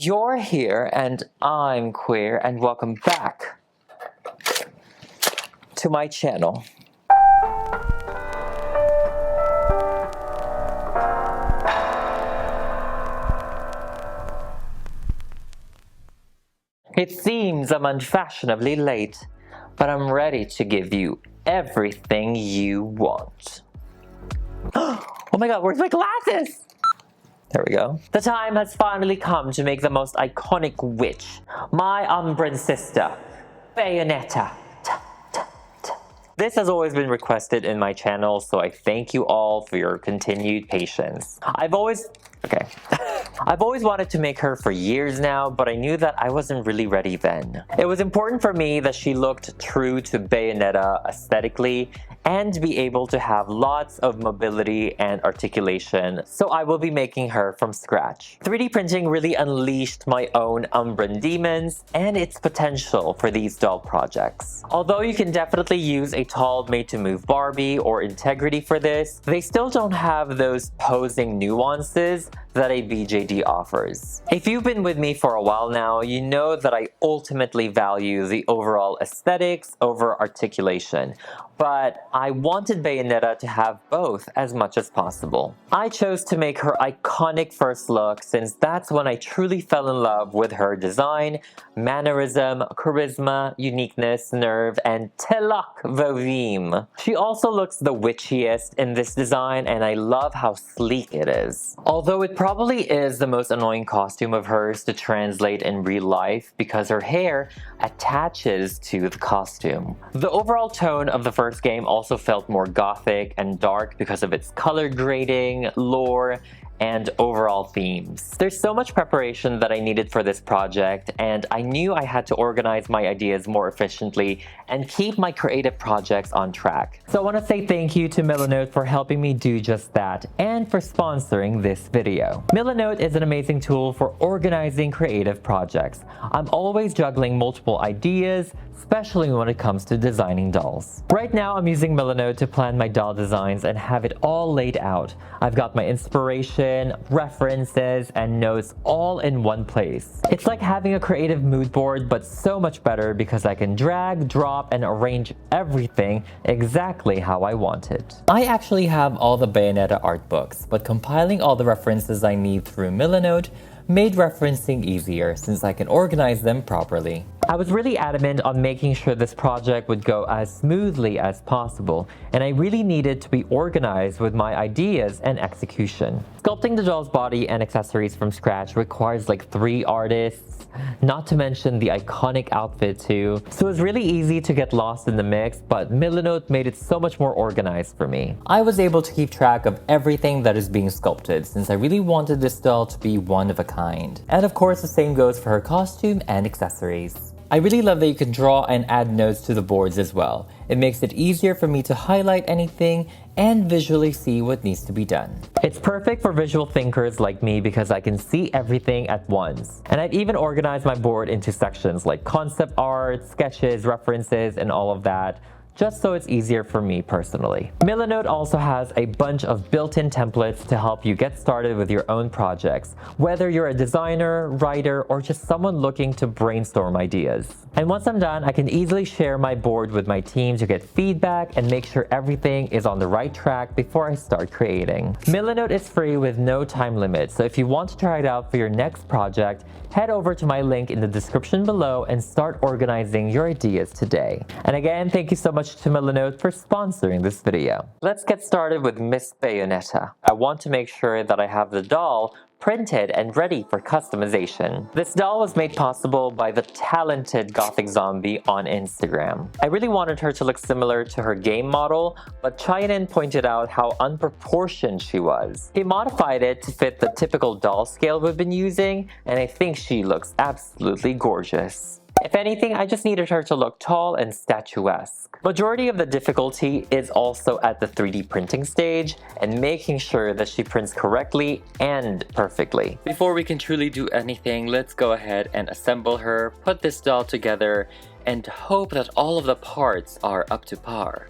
You're here and I'm queer, and welcome back to my channel. It seems I'm unfashionably late, but I'm ready to give you everything you want. Oh my god, where's my glasses? There we go. The time has finally come to make the most iconic witch, my Umbran sister, Bayonetta. This has always been requested in my channel, so I thank you all for your continued patience. I've always wanted to make her for years now, but I knew that I wasn't really ready then. It was important for me that she looked true to Bayonetta aesthetically and be able to have lots of mobility and articulation, so I will be making her from scratch. 3D printing really unleashed my own Umbran demons and its potential for these doll projects. Although you can definitely use a tall made-to-move Barbie or Integrity for this, they still don't have those posing nuances that a BJD offers. If you've been with me for a while now, you know that I ultimately value the overall aesthetics over articulation, but I wanted Bayonetta to have both as much as possible. I chose to make her iconic first look since that's when I truly fell in love with her design, mannerism, charisma, uniqueness, nerve, and telak vovim. She also looks the witchiest in this design, and I love how sleek it is. Although it probably is the most annoying costume of hers to translate in real life because her hair attaches to the costume. The overall tone of the first game also felt more gothic and dark because of its color grading, lore, and overall themes. There's so much preparation that I needed for this project, and I knew I had to organize my ideas more efficiently and keep my creative projects on track. So I want to say thank you to Milanote for helping me do just that and for sponsoring this video. Milanote is an amazing tool for organizing creative projects. I'm always juggling multiple ideas, especially when it comes to designing dolls. Right now, I'm using Milanote to plan my doll designs and have it all laid out. I've got my inspiration, references, and notes all in one place. It's like having a creative mood board, but so much better because I can drag, drop, and arrange everything exactly how I want it. I actually have all the Bayonetta art books, but compiling all the references I need through Milanote made referencing easier since I can organize them properly. I was really adamant on making sure this project would go as smoothly as possible, and I really needed to be organized with my ideas and execution. Sculpting the doll's body and accessories from scratch requires like 3 artists, not to mention the iconic outfit too, so it was really easy to get lost in the mix, but Milanote made it so much more organized for me. I was able to keep track of everything that is being sculpted since I really wanted this doll to be one of a kind. And of course, the same goes for her costume and accessories. I really love that you can draw and add notes to the boards as well. It makes it easier for me to highlight anything and visually see what needs to be done. It's perfect for visual thinkers like me because I can see everything at once. And I've even organized my board into sections like concept art, sketches, references, and all of that, just so it's easier for me personally. Milanote also has a bunch of built-in templates to help you get started with your own projects, whether you're a designer, writer, or just someone looking to brainstorm ideas. And once I'm done, I can easily share my board with my team to get feedback and make sure everything is on the right track before I start creating. Milanote is free with no time limit, so if you want to try it out for your next project, head over to my link in the description below and start organizing your ideas today. And again, thank you so much to Milanote for sponsoring this video. Let's get started with Miss Bayonetta. I want to make sure that I have the doll printed and ready for customization. This doll was made possible by the talented Gothic Zombie on Instagram. I really wanted her to look similar to her game model, but Cheyenne pointed out how unproportioned she was. He modified it to fit the typical doll scale we've been using, and I think she looks absolutely gorgeous. If anything, I just needed her to look tall and statuesque. Majority of the difficulty is also at the 3D printing stage and making sure that she prints correctly and perfectly. Before we can truly do anything, let's go ahead and assemble her, put this doll together, and hope that all of the parts are up to par.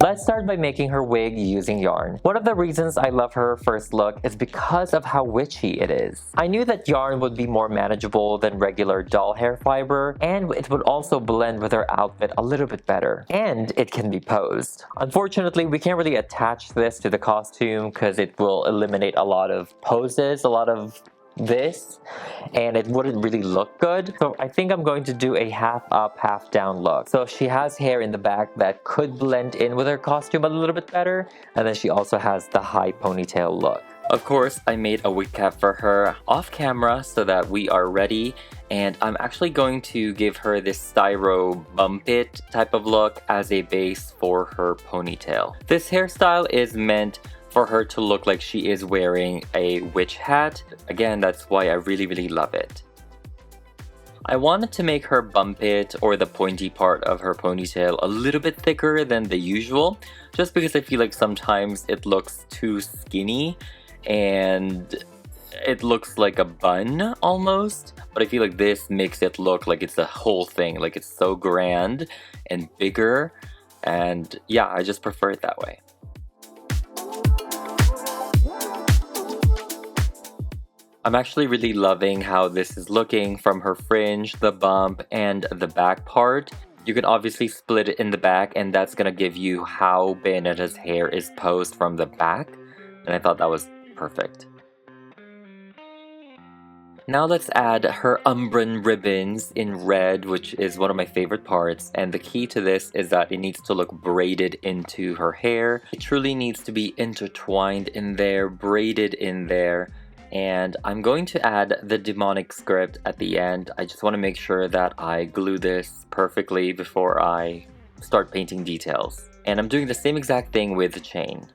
Let's start by making her wig using yarn. One of the reasons I love her first look is because of how witchy it is. I knew that yarn would be more manageable than regular doll hair fiber, and it would also blend with her outfit a little bit better. And it can be posed. Unfortunately, we can't really attach this to the costume because it will eliminate a lot of poses, a lot of this, and it wouldn't really look good. So I think I'm going to do a half up, half down look. So she has hair in the back that could blend in with her costume a little bit better, and then she also has the high ponytail look. Of course, I made a wig cap for her off camera so that we are ready, and I'm actually going to give her this styro bump it type of look as a base for her ponytail. This hairstyle is meant for her to look like she is wearing a witch hat. Again, that's why I really love it. I wanted to make her bump it, or the pointy part of her ponytail, a little bit thicker than the usual, just because I feel like sometimes it looks too skinny and it looks like a bun almost, but I feel like this makes it look like it's a whole thing, like it's so grand and bigger, and yeah, I just prefer it that way. I'm actually really loving how this is looking from her fringe, the bump, and the back part. You can obviously split it in the back, and that's gonna give you how Bayonetta's hair is posed from the back, and I thought that was perfect. Now let's add her umbran ribbons in red, which is one of my favorite parts, and the key to this is that it needs to look braided into her hair. It truly needs to be intertwined in there, braided in there. And I'm going to add the demonic script at the end. I just want to make sure that I glue this perfectly before I start painting details. And I'm doing the same exact thing with the chain.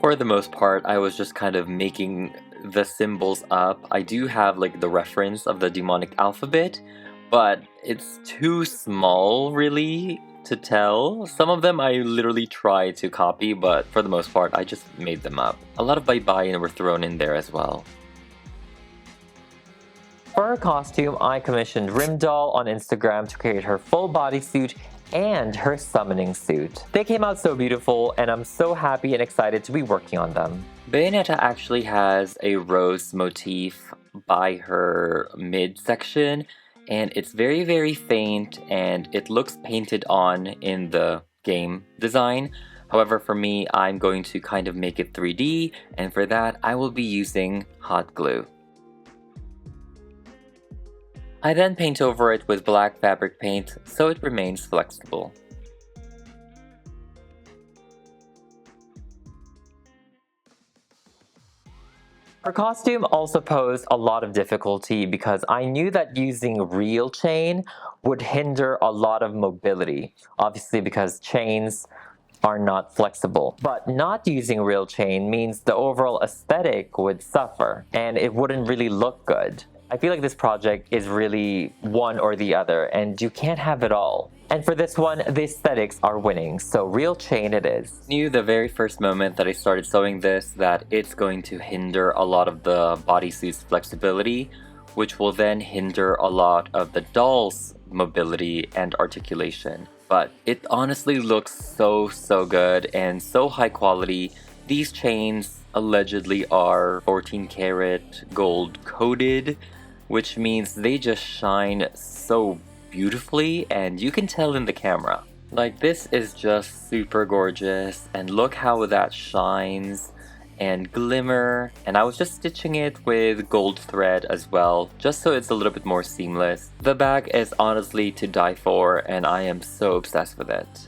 For the most part, I was just kind of making the symbols up. I do have like the reference of the demonic alphabet, but it's too small really to tell. Some of them I literally tried to copy, but for the most part I just made them up. A lot of bye-bye were thrown in there as well. For her costume, I commissioned Rim Doll on Instagram to create her full bodysuit and her summoning suit. They came out so beautiful, and I'm so happy and excited to be working on them. Bayonetta actually has a rose motif by her midsection, and it's very faint, and it looks painted on in the game design. However, for me, I'm going to kind of make it 3D, and for that, I will be using hot glue. I then paint over it with black fabric paint so it remains flexible. Her costume also posed a lot of difficulty because I knew that using real chain would hinder a lot of mobility, obviously because chains are not flexible. But not using real chain means the overall aesthetic would suffer and it wouldn't really look good. I feel like this project is really one or the other, and you can't have it all. And for this one, the aesthetics are winning, so real chain it is. I knew the very first moment that I started sewing this that it's going to hinder a lot of the bodysuit's flexibility, which will then hinder a lot of the doll's mobility and articulation. But it honestly looks so good and so high quality. These chains allegedly are 14 karat gold coated, which means they just shine so beautifully, and you can tell in the camera. Like, this is just super gorgeous, and look how that shines and glimmer. And I was just stitching it with gold thread as well, just so it's a little bit more seamless. The bag is honestly to die for, and I am so obsessed with it.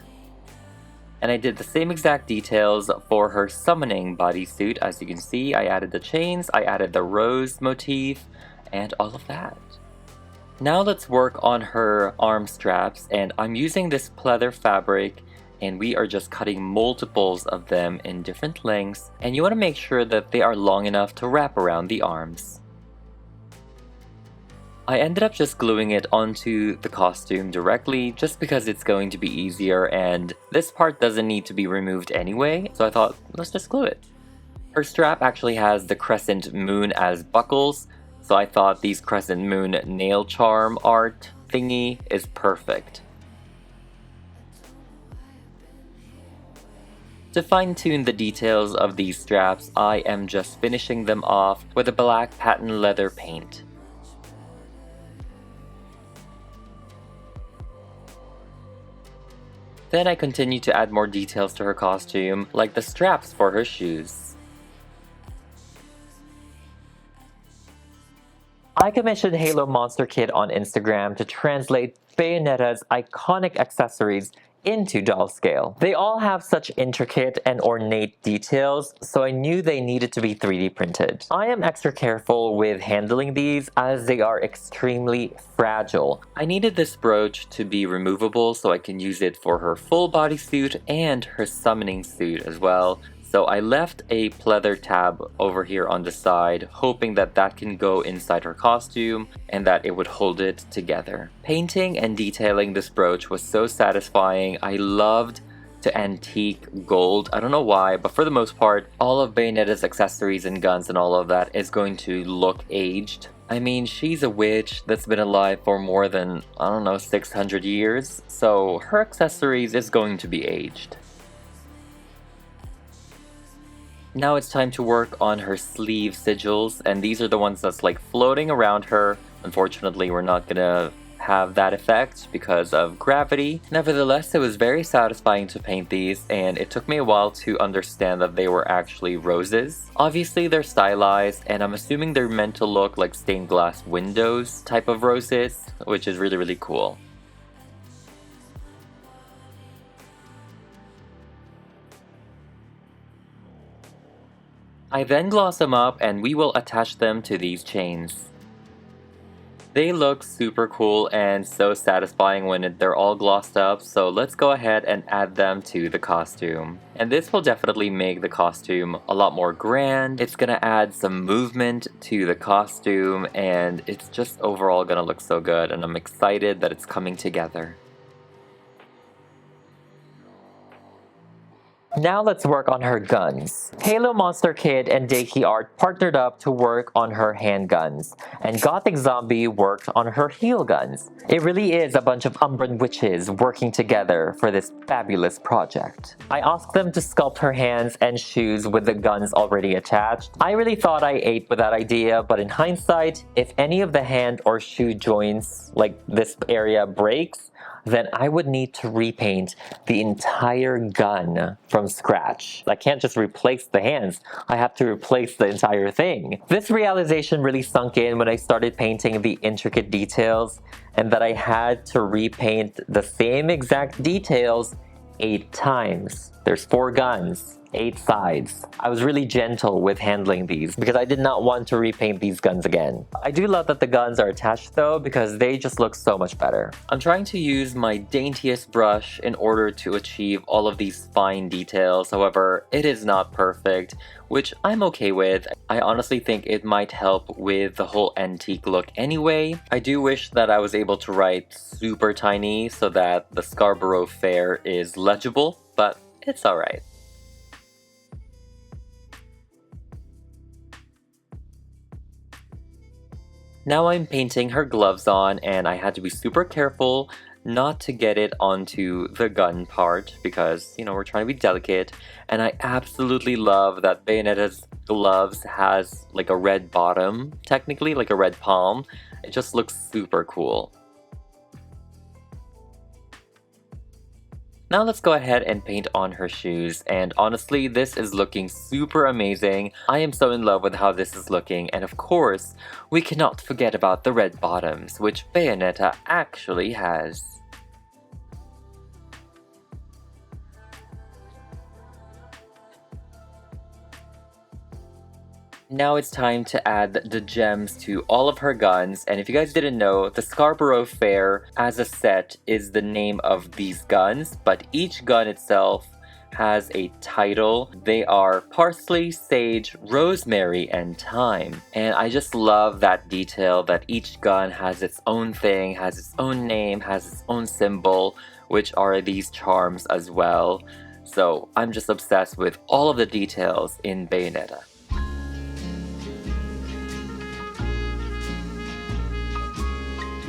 And I did the same exact details for her summoning bodysuit. As you can see, I added the chains, I added the rose motif, and all of that. Now let's work on her arm straps, and I'm using this pleather fabric, and we are just cutting multiples of them in different lengths, and you want to make sure that they are long enough to wrap around the arms. I ended up just gluing it onto the costume directly just because it's going to be easier, and this part doesn't need to be removed anyway, so I thought, let's just glue it. Her strap actually has the crescent moon as buckles, so I thought these crescent moon nail charm art thingy is perfect. To fine-tune the details of these straps, I am just finishing them off with a black patent leather paint. Then I continue to add more details to her costume, like the straps for her shoes. I commissioned Halo Monster Kid on Instagram to translate Bayonetta's iconic accessories into doll scale. They all have such intricate and ornate details, so I knew they needed to be 3D printed. I am extra careful with handling these as they are extremely fragile. I needed this brooch to be removable so I can use it for her full bodysuit and her summoning suit as well. So I left a pleather tab over here on the side, hoping that that can go inside her costume and that it would hold it together. Painting and detailing this brooch was so satisfying. I loved to antique gold. I don't know why, but for the most part, all of Bayonetta's accessories and guns and all of that is going to look aged. I mean, she's a witch that's been alive for more than, I don't know, 600 years, so her accessories is going to be aged. Now it's time to work on her sleeve sigils, and these are the ones that's like floating around her. Unfortunately, we're not gonna have that effect because of gravity. Nevertheless, it was very satisfying to paint these, and it took me a while to understand that they were actually roses. Obviously, they're stylized, and I'm assuming they're meant to look like stained glass windows type of roses, which is really, really cool. I then gloss them up and we will attach them to these chains. They look super cool and so satisfying when they're all glossed up, so let's go ahead and add them to the costume. And this will definitely make the costume a lot more grand. It's gonna add some movement to the costume and it's just overall gonna look so good, and I'm excited that it's coming together. Now let's work on her guns. Halo Monster Kid and Daiki Art partnered up to work on her handguns, and Gothic Zombie worked on her heel guns. It really is a bunch of Umbran witches working together for this fabulous project. I asked them to sculpt her hands and shoes with the guns already attached. I really thought I ate with that idea, but in hindsight, if any of the hand or shoe joints, like this area, breaks, then I would need to repaint the entire gun from scratch. I can't just replace the hands, I have to replace the entire thing. This realization really sunk in when I started painting the intricate details, and that I had to repaint the same exact details 8 times. There's 4 guns, 8 sides. I was really gentle with handling these because I did not want to repaint these guns again. I do love that the guns are attached though, because they just look so much better. I'm trying to use my daintiest brush in order to achieve all of these fine details. However, it is not perfect, which I'm okay with. I honestly think it might help with the whole antique look anyway. I do wish that I was able to write super tiny so that the Scarborough Fair is legible, but it's alright. Now I'm painting her gloves on, and I had to be super careful not to get it onto the gun part because, you know, we're trying to be delicate. And I absolutely love that Bayonetta's gloves has like a red bottom, technically, like a red palm. It just looks super cool. Now let's go ahead and paint on her shoes, and honestly this is looking super amazing. I am so in love with how this is looking, and of course we cannot forget about the red bottoms, which Bayonetta actually has. Now it's time to add the gems to all of her guns, and if you guys didn't know, the Scarborough Fair as a set is the name of these guns, but each gun itself has a title. They are Parsley, Sage, Rosemary, and Thyme. And I just love that detail that each gun has its own thing, has its own name, has its own symbol, which are these charms as well. So I'm just obsessed with all of the details in Bayonetta.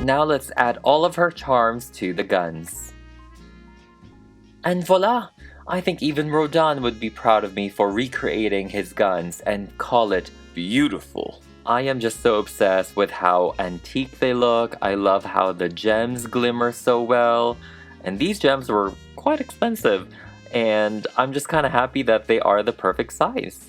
Now let's add all of her charms to the guns. And voila! I think even Rodan would be proud of me for recreating his guns and call it beautiful. I am just so obsessed with how antique they look. I love how the gems glimmer so well. And these gems were quite expensive. And I'm just kind of happy that they are the perfect size.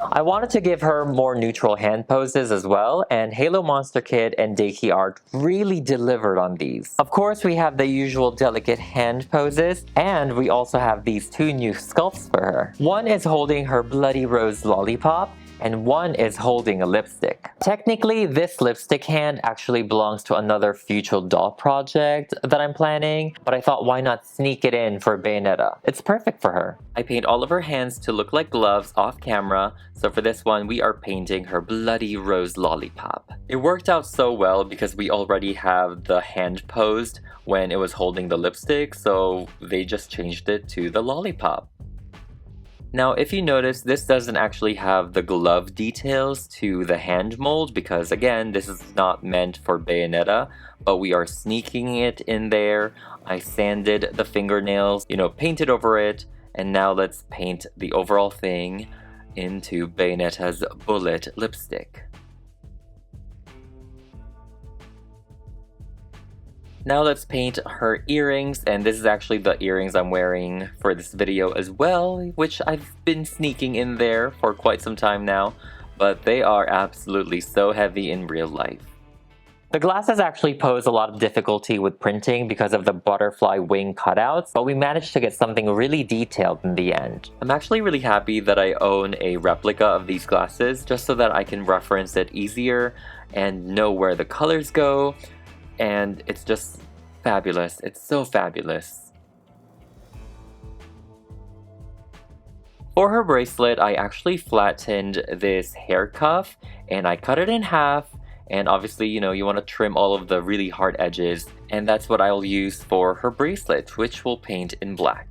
I wanted to give her more neutral hand poses as well, and Halo Monster Kit and Daiki Art really delivered on these. Of course, we have the usual delicate hand poses, and we also have these two new sculpts for her. One is holding her Bloody Rose lollipop, and one is holding a lipstick. Technically, this lipstick hand actually belongs to another future doll project that I'm planning, but I thought why not sneak it in for Bayonetta? It's perfect for her. I paint all of her hands to look like gloves off camera, so for this one we are painting her Bloody Rose lollipop. It worked out so well because we already have the hand posed when it was holding the lipstick, so they just changed it to the lollipop. Now, if you notice, this doesn't actually have the glove details to the hand mold because, again, this is not meant for Bayonetta, but we are sneaking it in there. I sanded the fingernails, painted over it, and now let's paint the overall thing into Bayonetta's bullet lipstick. Now let's paint her earrings, and this is actually the earrings I'm wearing for this video as well, which I've been sneaking in there for quite some time now, but they are absolutely so heavy in real life. The glasses actually pose a lot of difficulty with printing because of the butterfly wing cutouts, but we managed to get something really detailed in the end. I'm actually really happy that I own a replica of these glasses just so that I can reference it easier and know where the colors go. And it's just fabulous. It's so fabulous. For her bracelet, I actually flattened this hair cuff and I cut it in half. And obviously, you want to trim all of the really hard edges. And that's what I'll use for her bracelet, which we'll paint in black.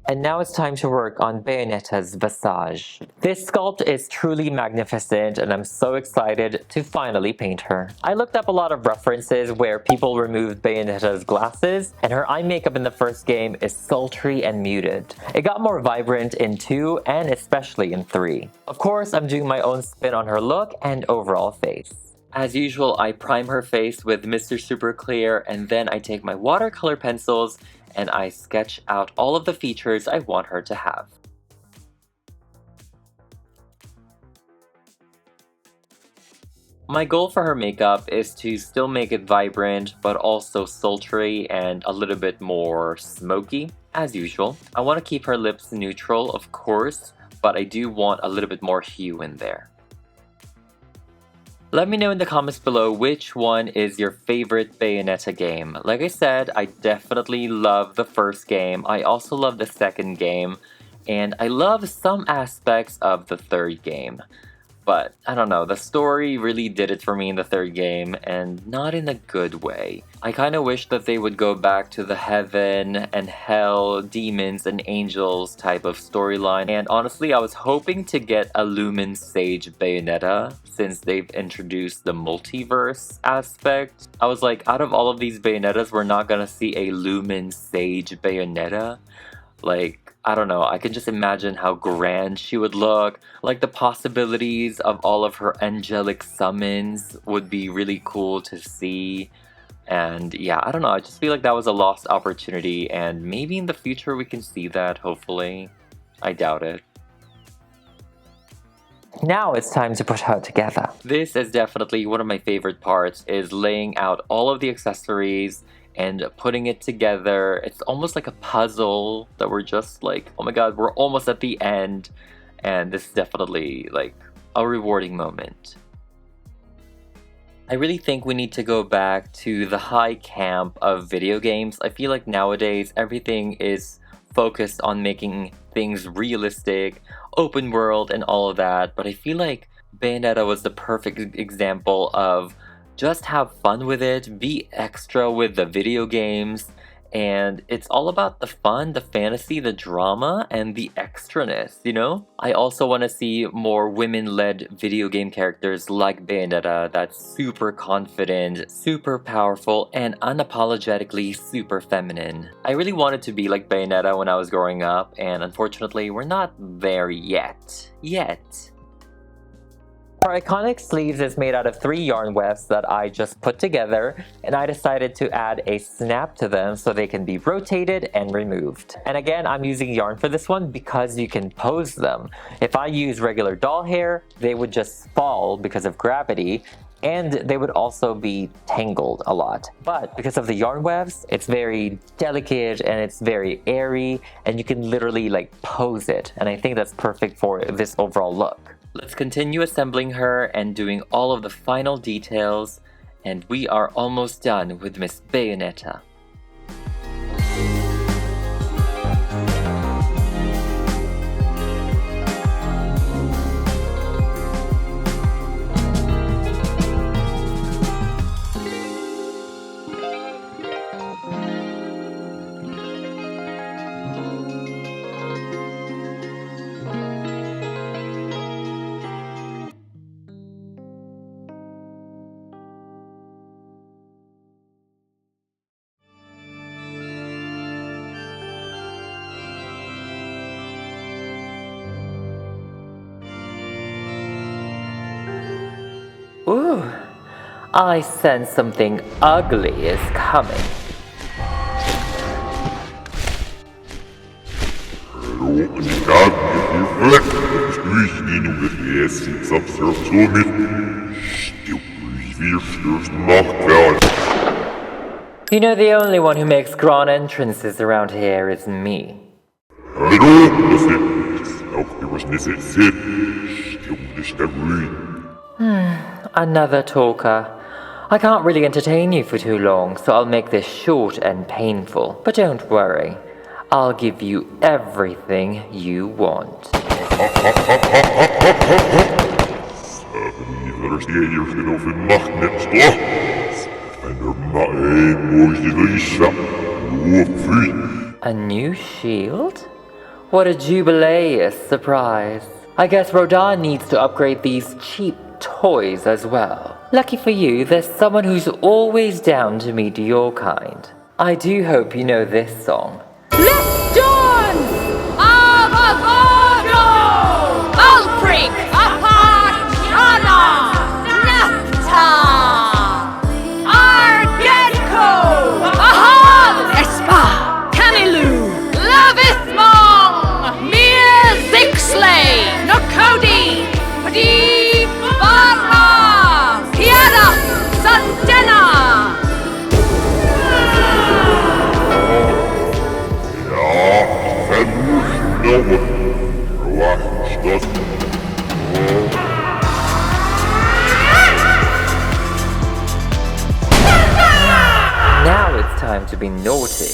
And now it's time to work on Bayonetta's visage. This sculpt is truly magnificent and I'm so excited to finally paint her. I looked up a lot of references where people removed Bayonetta's glasses, and her eye makeup in the first game is sultry and muted. It got more vibrant in 2 and especially in 3. Of course, I'm doing my own spin on her look and overall face. As usual, I prime her face with Mr. Super Clear, and then I take my watercolor pencils and I sketch out all of the features I want her to have. My goal for her makeup is to still make it vibrant, but also sultry and a little bit more smoky, as usual. I want to keep her lips neutral, of course, but I do want a little bit more hue in there. Let me know in the comments below which one is your favorite Bayonetta game. Like I said, I definitely love the first game. I also love the second game. And I love some aspects of the third game. But, I don't know, the story really did it for me in the third game, and not in a good way. I kinda wish that they would go back to the heaven and hell, demons and angels type of storyline, and honestly I was hoping to get a Lumen Sage Bayonetta, since they've introduced the multiverse aspect. I was like, out of all of these Bayonettas, we're not gonna see a Lumen Sage Bayonetta? Like, I don't know, I can just imagine how grand she would look. Like, the possibilities of all of her angelic summons would be really cool to see. And yeah, I don't know, I just feel like that was a lost opportunity, and maybe in the future we can see that, hopefully. I doubt it. Now it's time to put her together. This is definitely one of my favorite parts, is laying out all of the accessories and putting it together. It's almost like a puzzle that we're just like, oh my god, we're almost at the end. And this is definitely like a rewarding moment. I really think we need to go back to the high camp of video games. I feel like nowadays everything is focused on making things realistic, open world and all of that, but I feel like Bayonetta was the perfect example of just have fun with it, be extra with the video games, and it's all about the fun, the fantasy, the drama, and the extraness, you know? I also want to see more women-led video game characters like Bayonetta that's super confident, super powerful, and unapologetically super feminine. I really wanted to be like Bayonetta when I was growing up, and unfortunately, we're not there yet. Our iconic sleeves is made out of 3 yarn wefts that I just put together, and I decided to add a snap to them so they can be rotated and removed. And again, I'm using yarn for this one because you can pose them. If I use regular doll hair, they would just fall because of gravity, and they would also be tangled a lot. But because of the yarn wefts, it's very delicate and it's very airy, and you can literally like pose it, and I think that's perfect for this overall look. Let's continue assembling her and doing all of the final details, and we are almost done with Miss Bayonetta. Ooh, I sense something ugly is coming. You know, the only one who makes grand entrances around here is me. Another talker. I can't really entertain you for too long, so I'll make this short and painful. But don't worry, I'll give you everything you want. A new shield? What a jubileous surprise. I guess Rodin needs to upgrade these cheap toys as well. Lucky for you, there's someone who's always down to meet your kind. I do hope you know this song. Let's dance! Avocado! Alpric! Apachana! Nafta! Argetico! Ahal! Espa! Canilu! Lavismong! Mir Zixley! Nokodi! Padi! Barra! Piada! Santena! Now it's time to be naughty.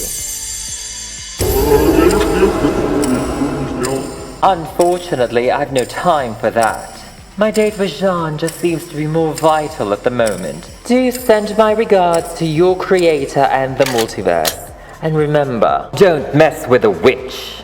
Unfortunately, I've no time for that. My date with Jean just seems to be more vital at the moment. Do send my regards to your creator and the multiverse. And remember, don't mess with a witch.